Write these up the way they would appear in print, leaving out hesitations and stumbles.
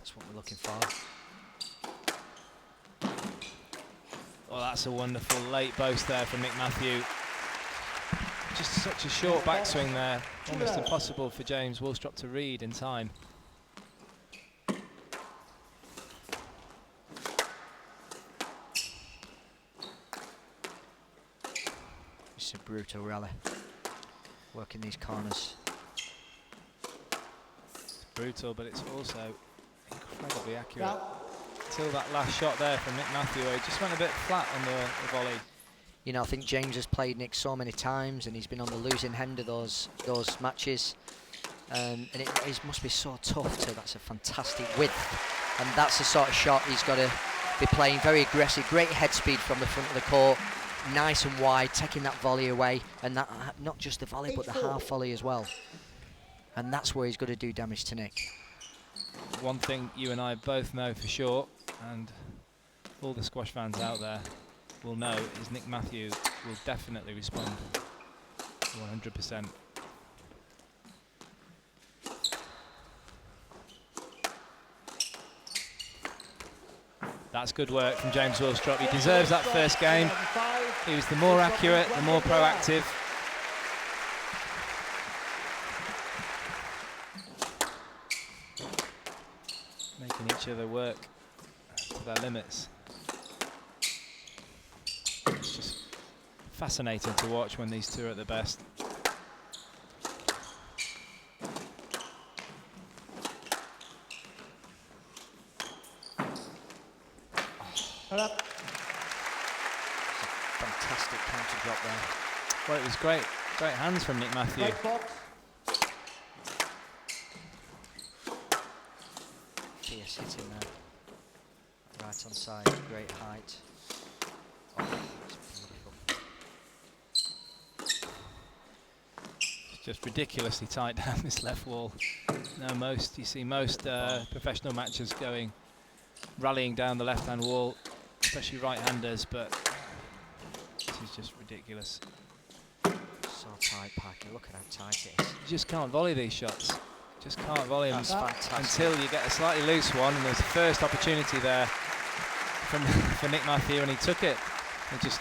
That's what we're looking for. Well, that's a wonderful late boast there from Nick Matthew. Just such a short backswing there, almost impossible for James Willstrop to read in time. It's a brutal rally, working these corners. It's brutal, but it's also incredibly accurate. Till that last shot there from Nick Matthew, he just went a bit flat on the volley. You know, I think James has played Nick so many times, and he's been on the losing end of those matches, and it must be so tough. That's a fantastic width, and that's the sort of shot he's got to be playing. Very aggressive, great head speed from the front of the court, nice and wide, taking that volley away, and that not just the volley but the half volley as well. And that's where he's got to do damage to Nick. One thing you and I both know for sure, and all the squash fans out there will know, is Nick Matthew will definitely respond 100%. That's good work from James Willstrop. He deserves that first game. He was the more accurate, the more proactive. Making each other work to their limits. It's just fascinating to watch when these two are at their best. Fantastic counter drop there. Well, it was great hands from Nick Matthew. Fierce hitting there. Right on side, great height. Oh, it's beautiful. It's just ridiculously tight down this left wall. No, you see most professional matches rallying down the left-hand wall, especially right-handers, but this is just ridiculous. So tight, Parker. Look at how tight it is. You just can't volley these shots. Just can't volley them fantastic. until you get a slightly loose one. And there's the first opportunity there for Nick Matthew, and he took it. And just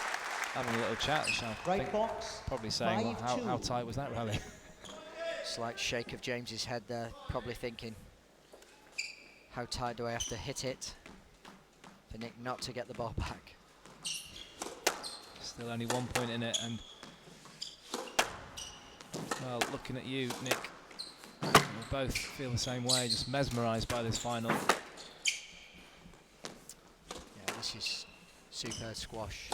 having a little chat, probably saying, well, how tight was that rally? Slight shake of James's head there, probably thinking, how tight do I have to hit it for Nick not to get the ball back? Still only 1 point in it, and well, looking at you, Nick, we both feel the same way, just mesmerised by this final. Yeah, this is superb squash.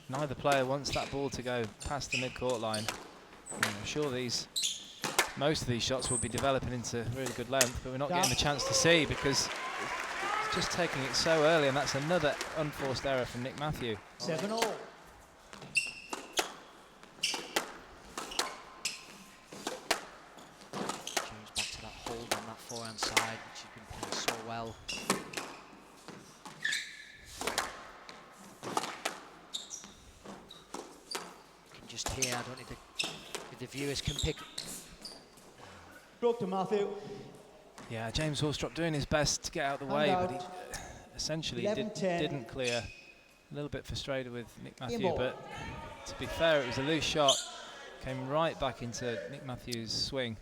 Neither player wants that ball to go past the mid-court line. I'm sure most of these shots will be developing into really good length, but we're not getting the chance to see because it's just taking it so early, and that's another unforced error from Nick Matthew. 7-all. James back to that hold on that forehand side, which he's been playing so well. You can just hear, I don't know if the viewers can pick. Broke to Matthew. Yeah, James Willstrop doing his best to get out of the way, but he essentially didn't clear. A little bit frustrated with Nick Matthew, but to be fair, it was a loose shot. Came right back into Nick Matthews' swing.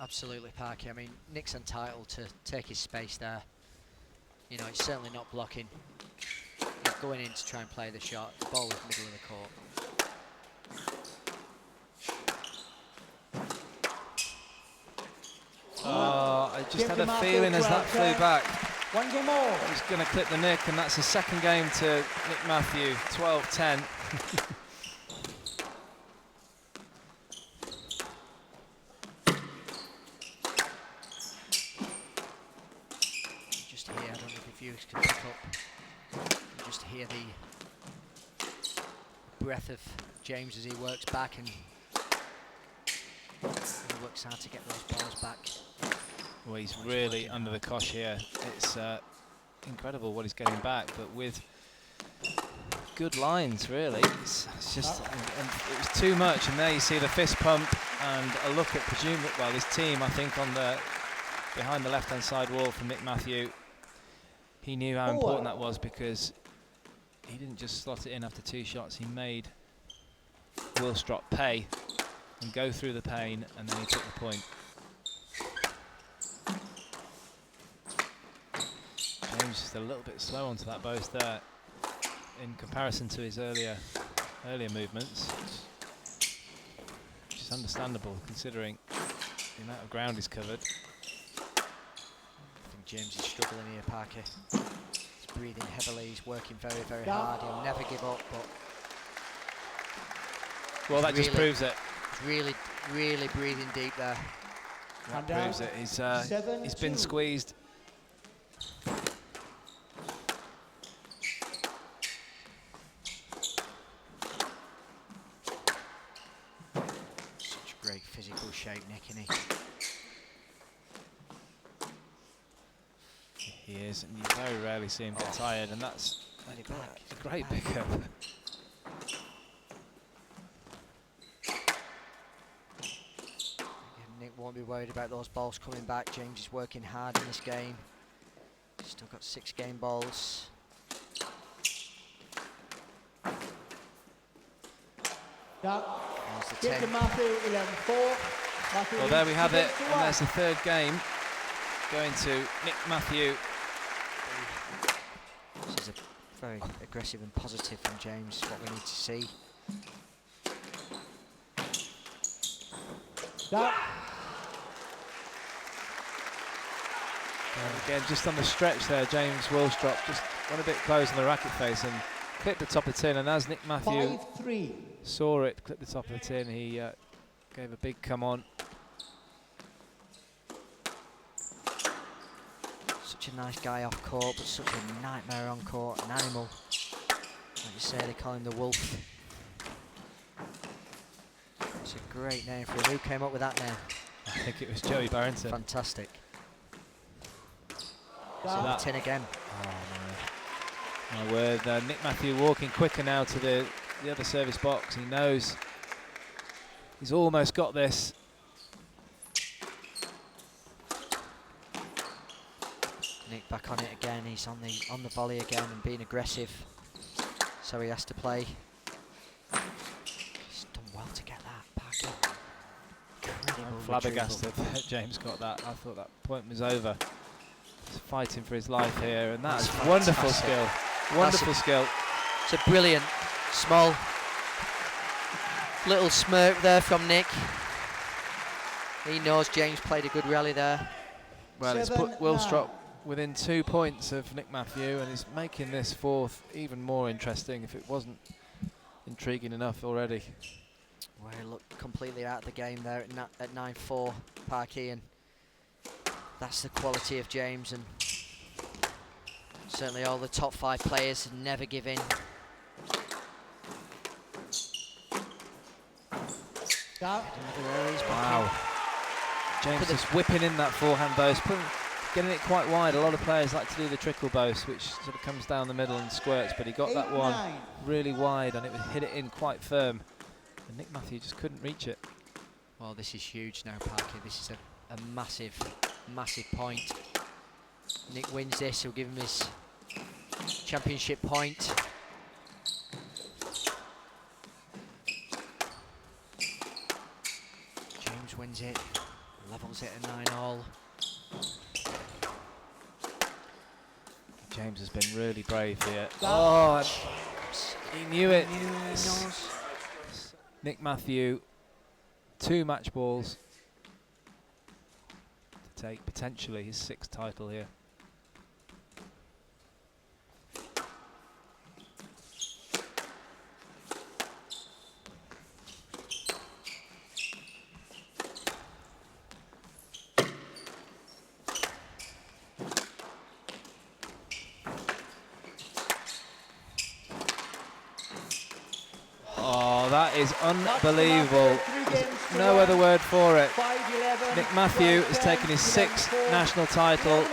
Absolutely, Parky. I mean, Nick's entitled to take his space there. You know, it's certainly not blocking. He's going in to try and play the shot. The ball was middle of the court. Oh, I just had a feeling as that flew back. One game more. He's going to clip the nick, and that's a second game to Nick Matthew, 12-10. Just here, I don't know if the viewers can pick up. You just hear the breath of James as he works back and he works hard to get those balls back. Well, he's really under the cosh here. It's incredible what he's getting back, but with good lines, really. It's just, and it was too much. And there you see the fist pump and a look at his team, I think, on the behind the left-hand side wall from Nick Matthew. He knew how important that was, because he didn't just slot it in after 2 shots. He made Willstrop pay and go through the pain, and then he took the point. James just a little bit slow onto that boast there in comparison to his earlier movements, which is understandable considering the amount of ground he's covered. I think James is struggling here, Parker. He's breathing heavily, he's working very, very hard. He'll never give up, but... Well, that just proves it. He's really, really breathing deep there. That proves it. He's been squeezed. Such great physical shape, Nick, isn't he? He is, and you very rarely see him get tired, and that's a great pickup. Nick won't be worried about those balls coming back. James is working hard in this game. Still got 6 game balls. There's the 10. Matthew, 11-4. Well, there we have it, and there's the 3rd game going to Nick Matthew. This is a very aggressive and positive from James, what we need to see. And again, just on the stretch there, James Willstrop just went a bit close on the racket face and clipped the top of the tin, and as Nick Matthew saw it clip the top of the tin, he gave a big come on. Such a nice guy off court, but such a nightmare on court, an animal. Like you say, they call him the Wolf. It's a great name for him. Who came up with that name? I think it was Joey Barrington. Fantastic. So So that 10 again. Oh my word, Nick Matthew walking quicker now to the other service box. He knows he's almost got this. Nick back on it again. He's on the volley again and being aggressive. So he has to play. He's done well to get that back. Incredible. I'm flabbergasted that James got that. I thought that point was over. He's fighting for his life here, and that's wonderful skill. Wonderful skill. It's a brilliant, small, little smirk there from Nick. He knows James played a good rally there. Well, it's put Willstrop within 2 points of Nick Matthew, and is making this 4th even more interesting if it wasn't intriguing enough already. Well, he looked completely out of the game there at 9-4, Parky, and that's the quality of James, and certainly all the top 5 players never give in. Wow. James just whipping in that forehand boast, getting it quite wide. A lot of players like to do the trickle boast, which sort of comes down the middle and squirts, but he got that one really wide, and it would hit it in quite firm. And Nick Matthew just couldn't reach it. Well, this is huge now, Parky. This is a massive, massive point. Nick wins this, he'll give him his championship point. James wins it, levels it at 9-all. James has been really brave here. Oh, he knew it. He knows. Nick Matthew, 2 match balls to take potentially his 6th title here. Oh, that is unbelievable. There's no other word for it. Nick Matthew has taken his 6th national title.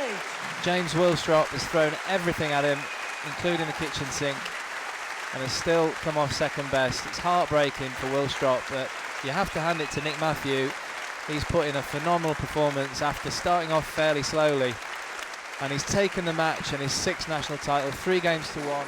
James Willstrop has thrown everything at him, including the kitchen sink. and has still come off second best. It's heartbreaking for Willstrop, but you have to hand it to Nick Matthew. He's put in a phenomenal performance after starting off fairly slowly, and he's taken the match and his 6th national title, 3 games to 1.